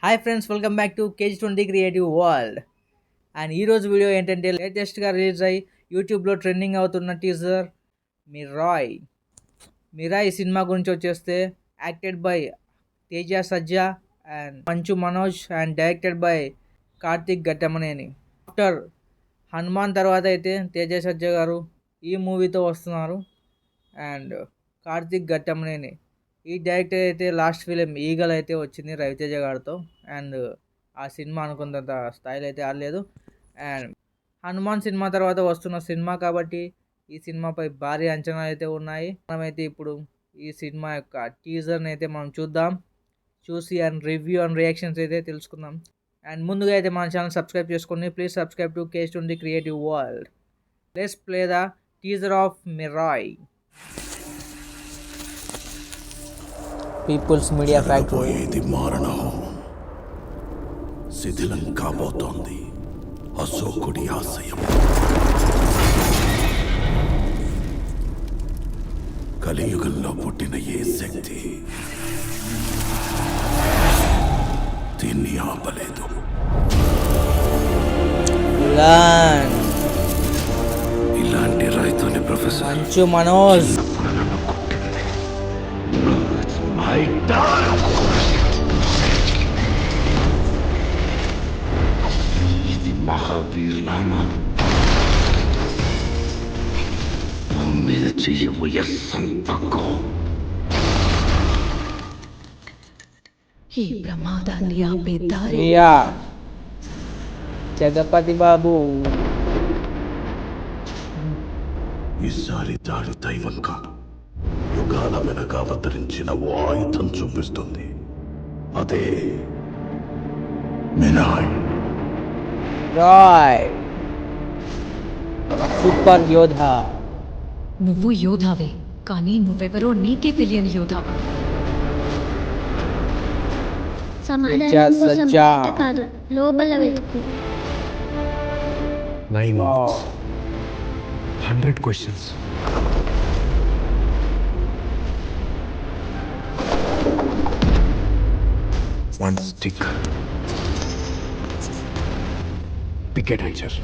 Hi friends, welcome back to కేజ్ 20 creative world. And ఈరోజు video ఏంటంటే లేటెస్ట్గా రిలీజ్ అయ్యి యూట్యూబ్లో ట్రెండింగ్ అవుతున్న టీజర్ మిరాయ్. మిరాయ్ సినిమా గురించి వచ్చేస్తే acted by Teja Sajja and Manchu Manoj and directed by Karthik Ghattamaneni. After Hanuman తర్వాత అయితే తేజ సజ్జా గారు ఈ మూవీతో వస్తున్నారు. అండ్ కార్తిక్ ఘట్టమనేని ఈ డైరెక్టర్ అయితే లాస్ట్ ఫిలిం ఈగల్ అయితే వచ్చింది రవితేజ గారితో. అండ్ ఆ సినిమా అనుకున్నంత స్థాయిలో అయితే ఆడలేదు. అండ్ హనుమాన్ సినిమా తర్వాత వస్తున్న సినిమా కాబట్టి ఈ సినిమాపై భారీ అంచనాలు అయితే ఉన్నాయి. మనమైతే ఇప్పుడు ఈ సినిమా యొక్క టీజర్ని అయితే మనం చూసి అండ్ రివ్యూ అండ్ రియాక్షన్స్ అయితే తెలుసుకుందాం. అండ్ ముందుగా అయితే మన ఛానల్ సబ్స్క్రైబ్ చేసుకోండి. ప్లీజ్ సబ్స్క్రైబ్ టు కేజ్ 20 creative world. Let's play the teaser of Mirai. People's media factory. ఇది మారణం శిథిలం కాబోతోంది. అశోకుడి ఆశయం కలియుగంలో పుట్టిన ఏ శక్తి దీన్ని ఆపలేదు. ఇలాంటి రైతుని ప్రొఫెసర్ మంచు మనోజ్ ఇది మహావీర్ నామా మీద చెయ్యబోయే సంతకం. ఈ ప్రమాదాన్ని ఆపే దారి రియా జగపతి బాబు. ఈసారి దాడి దైవం కాదు, యుగాల వెనక అవతరించిన ఓ ఆయుధం చూపిస్తుంది. అదే మిరాయ్. రాయ్ సూపర్ యోధ. నువ్వు యోధావే, కానీ నువ్వెవరో నీకే తెలియని యోధా. సమాధానం కోసం సజ్జా. బయట కాదు, లోపల వెతుకు. 9 months, 100 questions. One stick. Pick adventure.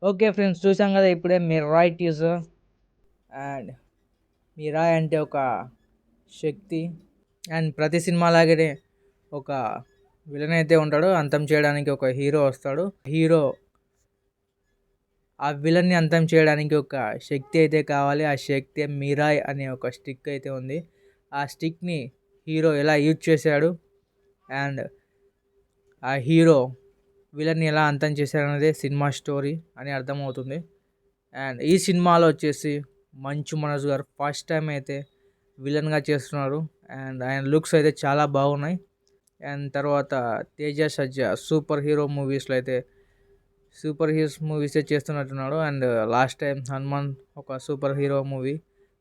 Okay friends, చూసాం కదా ఇప్పుడే మిరాయ్ టీజర్. అండ్ మిరాయ్ అంటే ఒక శక్తి. అండ్ ప్రతి సినిమా లాగానే ఒక విలన్ అయితే ఉంటాడు. అంతం చేయడానికి ఒక హీరో వస్తాడు. హీరో ఆ విలన్ని అంతం చేయడానికి ఒక శక్తి అయితే కావాలి. ఆ శక్తి మిరాయ్ అనే ఒక స్టిక్ అయితే ఉంది. ఆ స్టిక్ని హీరో ఎలా యూజ్ చేశాడు అండ్ ఆ హీరో విలన్ని ఎలా అంతం చేశాడనేదే సినిమా స్టోరీ అని అర్థమవుతుంది. అండ్ ఈ సినిమాలో వచ్చేసి మంచు మనోజ్ గారు ఫస్ట్ టైం అయితే విలన్గా చేస్తున్నారు. అండ్ ఆయన లుక్స్ అయితే చాలా బాగున్నాయి. అండ్ తర్వాత తేజ సజ్జా సూపర్ హీరో మూవీసే చేస్తున్నట్టున్నాడు. అండ్ లాస్ట్ టైం హనుమాన్ ఒక సూపర్ హీరో మూవీ.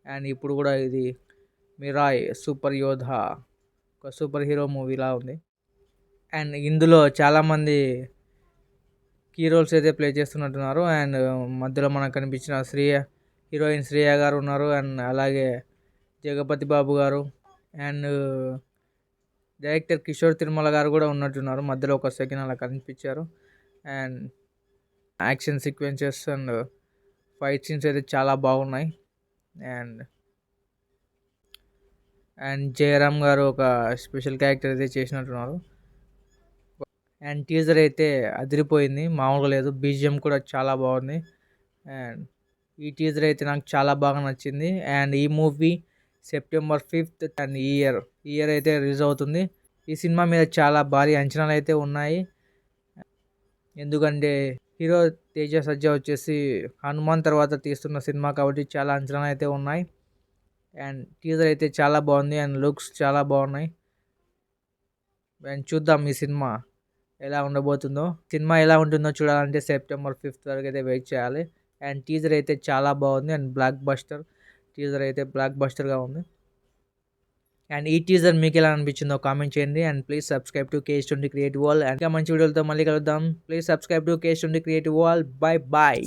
అండ్ ఇప్పుడు కూడా ఇది మిరాయ్ సూపర్ యోధ ఒక సూపర్ హీరో మూవీలా ఉంది. అండ్ ఇందులో చాలామంది కీ రోల్స్ అయితే ప్లే చేస్తున్నట్టున్నారు. అండ్ మధ్యలో మనకు కనిపించిన హీరోయిన్ శ్రేయ గారు ఉన్నారు. అండ్ అలాగే జగపతి బాబు గారు అండ్ డైరెక్టర్ కిషోర్ తిరుమల గారు కూడా ఉన్నట్టున్నారు. మధ్యలో ఒక సెకండ్ అలా కనిపించారు. And action sequences and fight scenes అయితే చాలా బాగున్నాయి. అండ్ జయరామ్ గారు ఒక స్పెషల్ క్యారెక్టర్ అయితే చేసినట్టున్నారు. అండ్ టీజర్ అయితే అదిరిపోయింది, మామూలుగా లేదు. బీజిఎం కూడా చాలా బాగుంది. అండ్ ఈ టీజర్ అయితే నాకు చాలా బాగా నచ్చింది. అండ్ ఈ మూవీ September 5th అండ్ ఈ ఇయర్ అయితే రిలీజ్ అవుతుంది. ఈ సినిమా మీద చాలా భారీ అంచనాలు అయితే ఉన్నాయి. ఎందుకంటే హీరో తేజ సజ్జా వచ్చేసి హనుమాన్ తర్వాత తీస్తున్న సినిమా కాబట్టి చాలా అంచనాలు అయితే ఉన్నాయి. అండ్ టీజర్ అయితే చాలా బాగుంది అండ్ లుక్స్ చాలా బాగున్నాయి. అండ్ చూద్దాం ఈ సినిమా ఎలా ఉండబోతుందో, సినిమా ఎలా ఉంటుందో చూడాలంటే సెప్టెంబర్ 5th వరకు అయితే వెయిట్ చేయాలి. అండ్ టీజర్ అయితే చాలా బాగుంది అండ్ టీజర్ అయితే బ్లాక్ బస్టర్గా ఉంది. అండ్ ఈ టీజర్ మీకు ఎలా అనిపించిందో కామెంట్ చేయండి. And please subscribe to KH20 creative world. ఇంకా మంచి వీడియోలతో మళ్ళీ కలుద్దాం. Please subscribe to KH20 creative world. Bye bye.